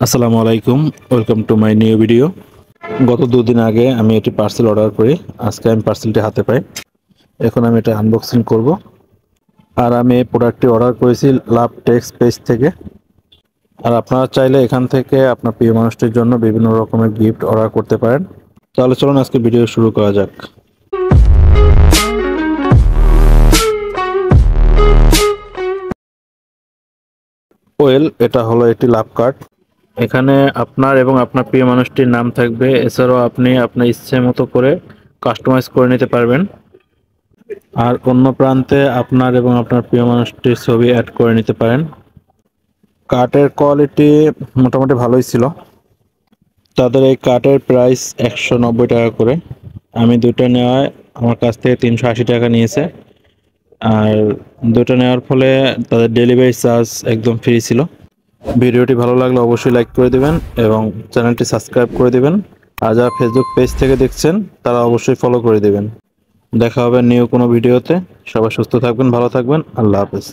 আসসালামু আলাইকুম, welcome to my new video. গত দুদিন আগে আমি এটি পার্সেল অর্ডার করি। আজকে আমি পার্সেলটি হাতে পাই। এখন আমি এটা আনবক্সিং করব। আর আমি এই প্রোডাক্টটি অর্ডার করেছি লাভ টেক্স পেজ থেকে। আর আপনারা চাইলে এখান থেকে আপনার প্রিয় মানুষটির জন্য বিভিন্ন রকমের গিফট অর্ডার করতে পারেন। তাহলে চলুন আজকে ভিডিও শুরু করা যাক। এটা হলো একটি লাভ কার্ড। এখানে আপনার এবং আপনার প্রিয় মানুষটির নাম থাকবে। এছাড়াও আপনি আপনার ইচ্ছে মতো করে কাস্টমাইজ করে নিতে পারবেন। আর অন্য প্রান্তে আপনার এবং আপনার প্রিয় মানুষটির ছবি অ্যাড করে নিতে পারেন। কার্ডের কোয়ালিটি মোটামুটি ভালোই ছিল। তাদের এই কার্ডের প্রাইস 190 টাকা করে। আমি দুটো নেওয়ায় আমার কাছ থেকে 380 টাকা নিয়েছে। আর দুটো নেওয়ার ফলে তাদের ডেলিভারি চার্জ একদম ফ্রি ছিল। ভিডিওটি ভালো লাগলে অবশ্যই লাইক করে দিবেন এবং চ্যানেলটি সাবস্ক্রাইব করে দিবেন। আর যারা ফেসবুক পেজ থেকে দেখছেন তারা অবশ্যই ফলো করে দিবেন। দেখা হবে নিউ কোনো ভিডিওতে। সবাই সুস্থ থাকবেন, ভালো থাকবেন। আল্লাহ হাফেজ।